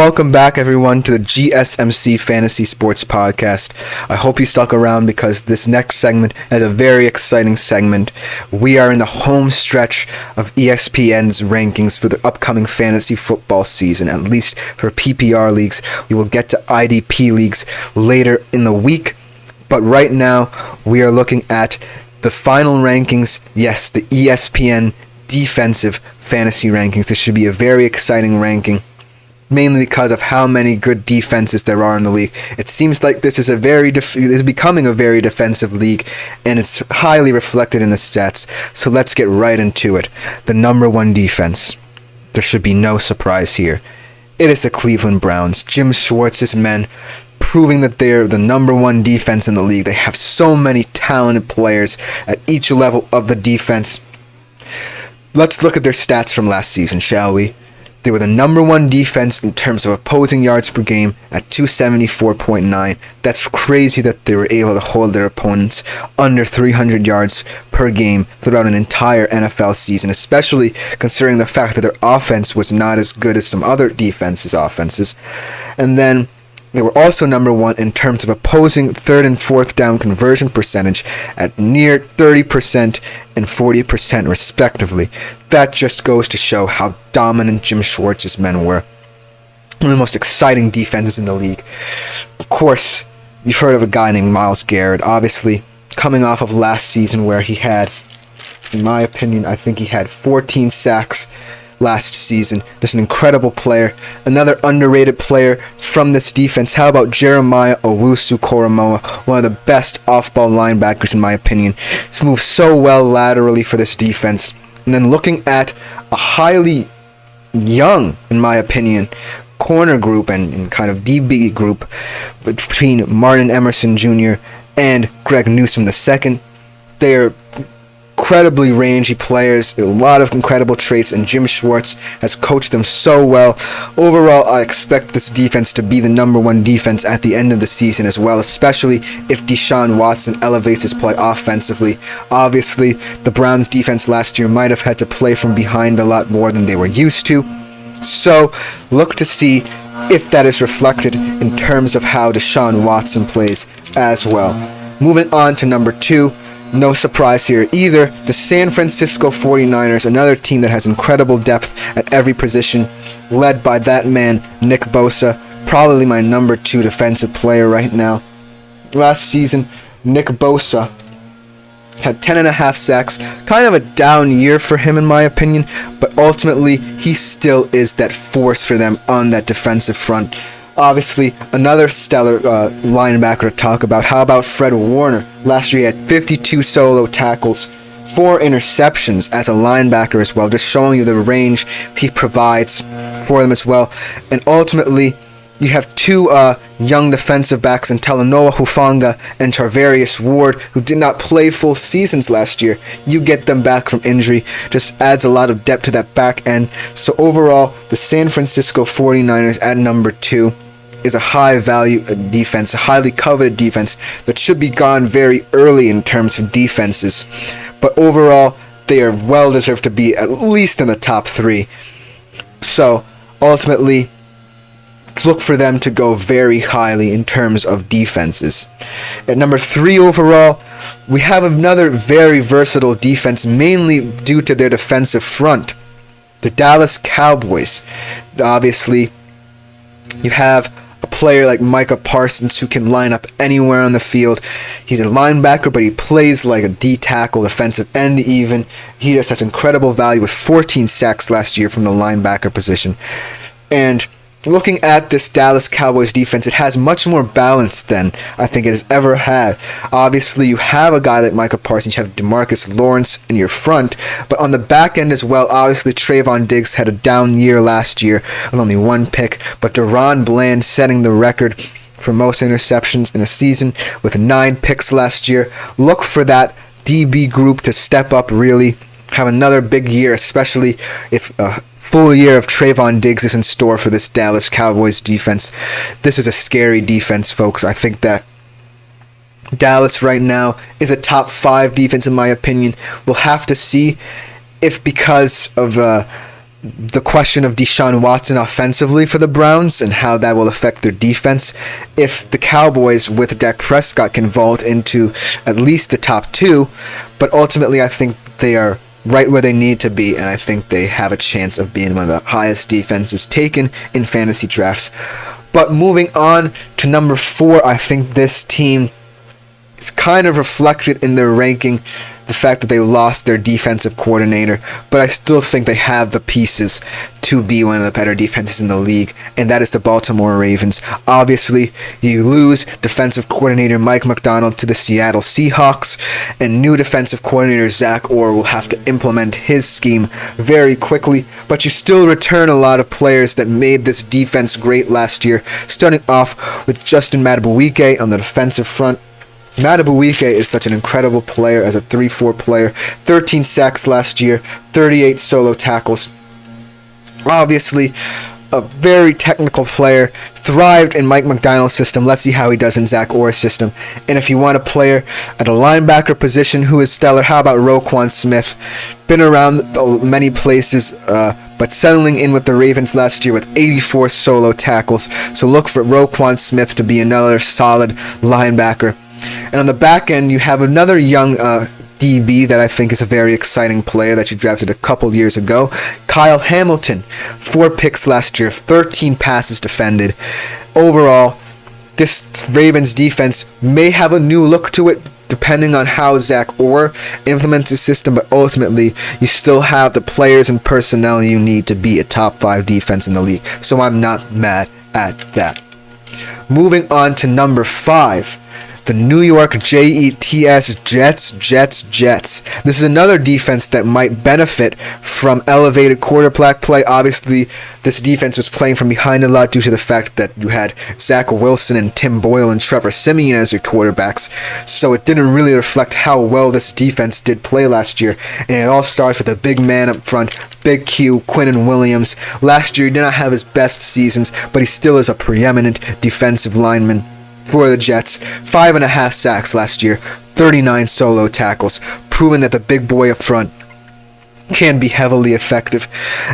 Welcome back, everyone, to the GSMC Fantasy Sports Podcast. I hope you stuck around because this next segment is a very exciting segment. We are in the home stretch of ESPN's rankings for the upcoming fantasy football season, at least for PPR leagues. We will get to IDP leagues later in the week, but right now we are looking at the final rankings. Yes, the ESPN Defensive Fantasy Rankings. This should be a very exciting ranking, mainly because of how many good defenses there are in the league. It seems like this is becoming a very defensive league, and it's highly reflected in the stats. So let's get right into it. The number one defense. There should be no surprise here. It is the Cleveland Browns. Jim Schwartz's men, proving that they're the number one defense in the league. They have so many talented players at each level of the defense. Let's look at their stats from last season, shall we? They were the number one defense in terms of opposing yards per game at 274.9. That's crazy that they were able to hold their opponents under 300 yards per game throughout an entire NFL season, especially considering the fact that their offense was not as good as some other defenses' offenses. And then they were also number one in terms of opposing third and fourth down conversion percentage at near 30% and 40% respectively. That just goes to show how dominant Jim Schwartz's men were. One of the most exciting defenses in the league. Of course, you've heard of a guy named Myles Garrett, obviously coming off of last season where he had, in my opinion, I think he had 14 sacks last season. Just an incredible player. Another underrated player from this defense. How about Jeremiah Owusu-Koramoah, one of the best off-ball linebackers in my opinion. He's moved so well laterally for this defense. And then looking at a highly young, in my opinion, corner group and kind of DB group between Martin Emerson Jr. and Greg Newsome II. They're incredibly rangy players, a lot of incredible traits, and Jim Schwartz has coached them so well. Overall, I expect this defense to be the number one defense at the end of the season as well, especially if Deshaun Watson elevates his play offensively. Obviously, the Browns defense last year might have had to play from behind a lot more than they were used to. So, look to see if that is reflected in terms of how Deshaun Watson plays as well. Moving on to number two. No surprise here either. The San Francisco 49ers, another team that has incredible depth at every position, led by that man, Nick Bosa, probably my number two defensive player right now. Last season, Nick Bosa had 10.5 sacks. Kind of a down year for him in my opinion, but ultimately he still is that force for them on that defensive front. Obviously, another stellar linebacker to talk about. How about Fred Warner? Last year he had 52 solo tackles, 4 interceptions as a linebacker as well, just showing you the range he provides for them as well. And ultimately, you have two young defensive backs in Talanoa Hufanga and Charvarius Ward, who did not play full seasons last year. You get them back from injury, just adds a lot of depth to that back end. So overall, the San Francisco 49ers at number two is a high-value defense, a highly coveted defense that should be gone very early in terms of defenses. But overall, they are well-deserved to be at least in the top three. So, ultimately, look for them to go very highly in terms of defenses. At number three overall, we have another very versatile defense, mainly due to their defensive front. The Dallas Cowboys. Obviously, you have a player like Micah Parsons who can line up anywhere on the field. He's a linebacker, but he plays like a D-tackle, defensive end even. He just has incredible value with 14 sacks last year from the linebacker position. And looking at this Dallas Cowboys defense, it has much more balance than I think it has ever had. Obviously, you have a guy like Micah Parsons, you have DeMarcus Lawrence in your front, but on the back end as well, obviously Trayvon Diggs had a down year last year with only 1 pick, but Deron Bland setting the record for most interceptions in a season with 9 picks last year. Look for that DB group to step up, really have another big year, especially if full year of Trayvon Diggs is in store for this Dallas Cowboys defense. This is a scary defense, folks. I think that Dallas right now is a top 5 defense in my opinion. We'll have to see if because of the question of Deshaun Watson offensively for the Browns and how that will affect their defense. If the Cowboys with Dak Prescott can vault into at least the top 2, but ultimately I think they are right where they need to be, and I think they have a chance of being one of the highest defenses taken in fantasy drafts. But moving on to number 4, I think this team is kind of reflected in their ranking, the fact that they lost their defensive coordinator, but I still think they have the pieces to be one of the better defenses in the league, and that is the Baltimore Ravens. Obviously, you lose defensive coordinator Mike Macdonald to the Seattle Seahawks, and new defensive coordinator Zach Orr will have to implement his scheme very quickly, but you still return a lot of players that made this defense great last year, starting off with Justin Madubuike on the defensive front. Madubuike is such an incredible player as a 3-4 player. 13 sacks last year, 38 solo tackles. Obviously, a very technical player. Thrived in Mike Macdonald's system. Let's see how he does in Zach Orr's system. And if you want a player at a linebacker position who is stellar, how about Roquan Smith? Been around many places, but settling in with the Ravens last year with 84 solo tackles. So look for Roquan Smith to be another solid linebacker. And on the back end, you have another young DB that I think is a very exciting player that you drafted a couple years ago, Kyle Hamilton. 4 picks last year, 13 passes defended. Overall, this Ravens defense may have a new look to it depending on how Zach Orr implements his system, but ultimately, you still have the players and personnel you need to be a top 5 defense in the league. So I'm not mad at that. Moving on to number 5. The New York Jets. This is another defense that might benefit from elevated quarterback play. Obviously, this defense was playing from behind a lot due to the fact that you had Zach Wilson and Tim Boyle and Trevor Siemian as your quarterbacks. So it didn't really reflect how well this defense did play last year. And it all starts with a big man up front, Big Q, Quinnen Williams. Last year, he did not have his best seasons, but he still is a preeminent defensive lineman for the Jets. 5.5 sacks last year, 39 solo tackles, proving that the big boy up front can be heavily effective.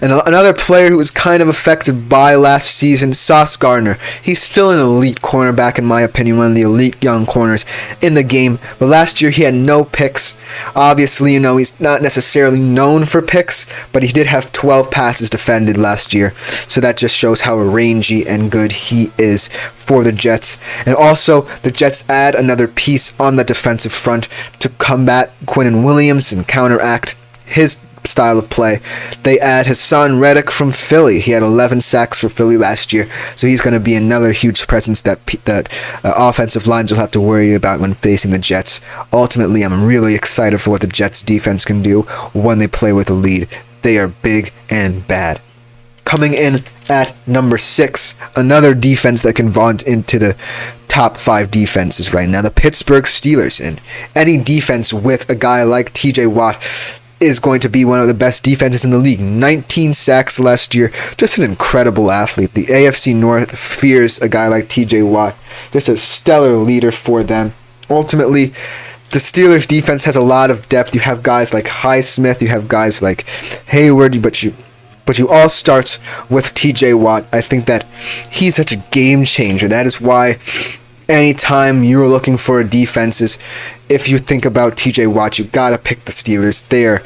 And another player who was kind of affected by last season, Sauce Gardner. He's still an elite cornerback, in my opinion, one of the elite young corners in the game. But last year he had no picks. Obviously, he's not necessarily known for picks, but he did have 12 passes defended last year. So that just shows how rangy and good he is for the Jets. And also, the Jets add another piece on the defensive front to combat Quinnen Williams and counteract his style of play. They add Hassan Reddick from Philly. He had 11 sacks for Philly last year, so he's going to be another huge presence that offensive lines will have to worry about when facing the Jets. Ultimately, I'm really excited for what the Jets defense can do when they play with a lead. They are big and bad. Coming in at number 6, another defense that can vaunt into the top 5 defenses right now, the Pittsburgh Steelers. And any defense with a guy like TJ Watt is going to be one of the best defenses in the league. 19 sacks last year. Just an incredible athlete. The AFC North fears a guy like TJ Watt. Just a stellar leader for them. Ultimately, the Steelers defense has a lot of depth. You have guys like Highsmith. You have guys like Hayward. But you all starts with TJ Watt. I think that he's such a game changer. That is why anytime you're looking for defenses, if you think about TJ Watt, you gotta pick the Steelers. They're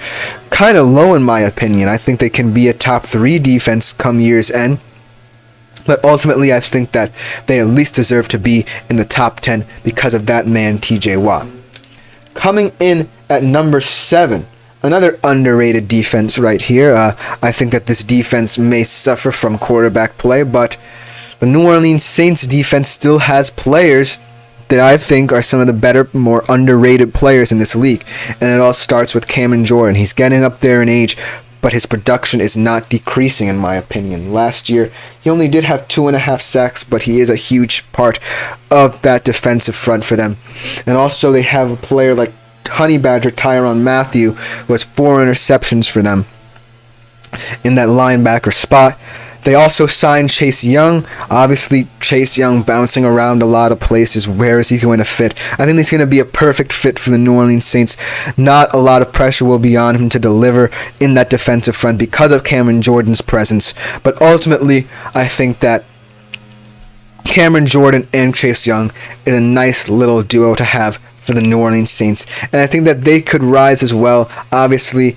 kind of low in my opinion. I think they can be a top 3 defense come year's end. But ultimately, I think that they at least deserve to be in the top 10 because of that man, TJ Watt. Coming in at number 7, another underrated defense right here. I think that this defense may suffer from quarterback play, but the New Orleans Saints defense still has players that I think are some of the better, more underrated players in this league. And it all starts with Cameron Jordan. He's getting up there in age, but his production is not decreasing, in my opinion. Last year, he only did have 2.5 sacks, but he is a huge part of that defensive front for them. And also, they have a player like Honey Badger Tyrann Mathieu, who has 4 interceptions for them in that linebacker spot. They also signed Chase Young. Obviously, Chase Young bouncing around a lot of places. Where is he going to fit? I think he's going to be a perfect fit for the New Orleans Saints. Not a lot of pressure will be on him to deliver in that defensive front because of Cameron Jordan's presence. But ultimately, I think that Cameron Jordan and Chase Young is a nice little duo to have for the New Orleans Saints. And I think that they could rise as well. Obviously,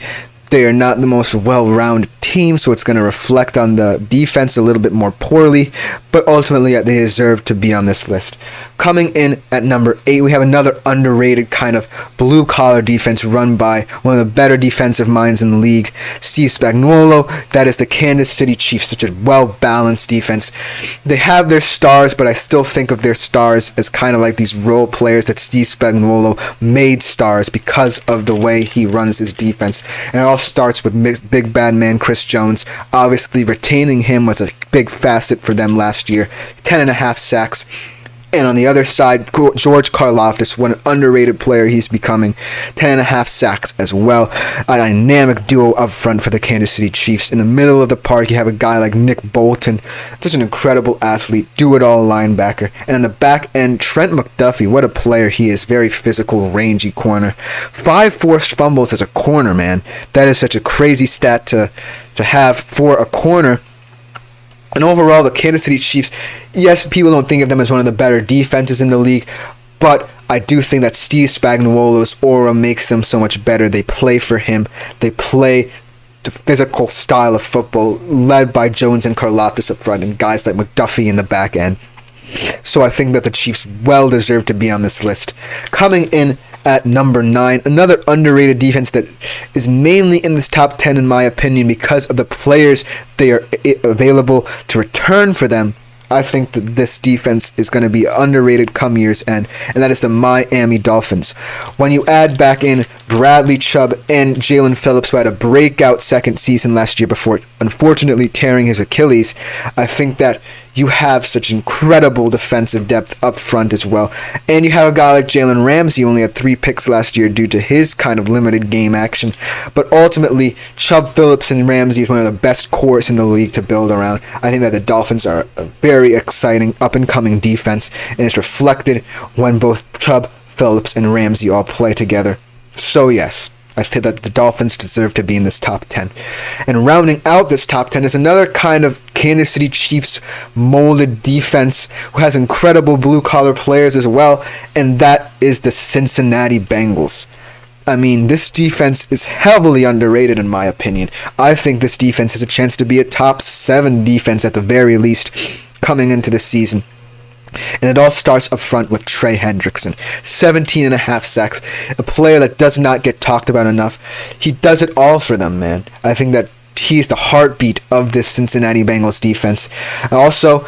they are not the most well-rounded team, so it's going to reflect on the defense a little bit more poorly, but ultimately they deserve to be on this list. Coming in at number 8, we have another underrated kind of blue-collar defense run by one of the better defensive minds in the league, Steve Spagnuolo. That is the Kansas City Chiefs, such a well-balanced defense. They have their stars, but I still think of their stars as kind of like these role players that Steve Spagnuolo made stars because of the way he runs his defense. And it all starts with big bad man Chris Jones. Obviously, retaining him was a big facet for them last year. 10.5 sacks. And on the other side, George Karlaftis, what an underrated player he's becoming. 10.5 sacks as well. A dynamic duo up front for the Kansas City Chiefs. In the middle of the park, you have a guy like Nick Bolton. Such an incredible athlete. Do-it-all linebacker. And on the back end, Trent McDuffie. What a player he is. Very physical, rangy corner. 5 forced fumbles as a corner, man. That is such a crazy stat to have for a corner. And overall, the Kansas City Chiefs, yes, people don't think of them as one of the better defenses in the league, but I do think that Steve Spagnuolo's aura makes them so much better. They play for him. They play the physical style of football led by Jones and Karlaftis up front and guys like McDuffie in the back end. So I think that the Chiefs well deserve to be on this list. Coming in at number 9, another underrated defense that is mainly in this top 10 in my opinion because of the players they are available to return for them. I think that this defense is going to be underrated come year's end, and that is the Miami Dolphins. When you add back in Bradley Chubb and Jalen Phillips, who had a breakout second season last year before unfortunately tearing his Achilles, I think that you have such incredible defensive depth up front as well. And you have a guy like Jalen Ramsey, who only had 3 picks last year due to his kind of limited game action. But ultimately, Chubb, Phillips, and Ramsey is one of the best cores in the league to build around. I think that the Dolphins are a very exciting up-and-coming defense, and it's reflected when both Chubb, Phillips, and Ramsey all play together. So yes, I feel that the Dolphins deserve to be in this top 10. And rounding out this top 10 is another kind of Kansas City Chiefs molded defense who has incredible blue-collar players as well, and that is the Cincinnati Bengals. I mean, this defense is heavily underrated in my opinion. I think this defense has a chance to be a top 7 defense at the very least coming into the season. And it all starts up front with Trey Hendrickson. 17.5 sacks. A player that does not get talked about enough. He does it all for them, man. I think that he's the heartbeat of this Cincinnati Bengals defense. Also,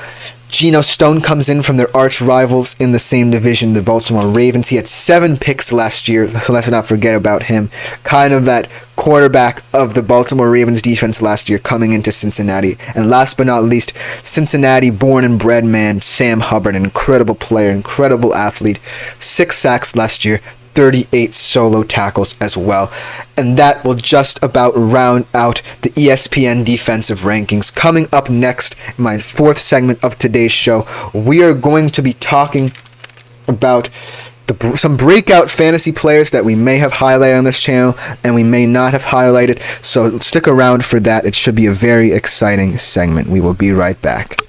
Geno Stone comes in from their arch rivals in the same division, the Baltimore Ravens. He had 7 picks last year, so let's not forget about him. Kind of that quarterback of the Baltimore Ravens defense last year coming into Cincinnati. And last but not least, Cincinnati born and bred man, Sam Hubbard, an incredible player, incredible athlete. 6 sacks last year, 38 solo tackles as well. And that will just about round out the ESPN Defensive Rankings. Coming up next, in my 4th segment of today's show, we are going to be talking about some breakout fantasy players that we may have highlighted on this channel and we may not have highlighted. So stick around for that. It should be a very exciting segment. We will be right back.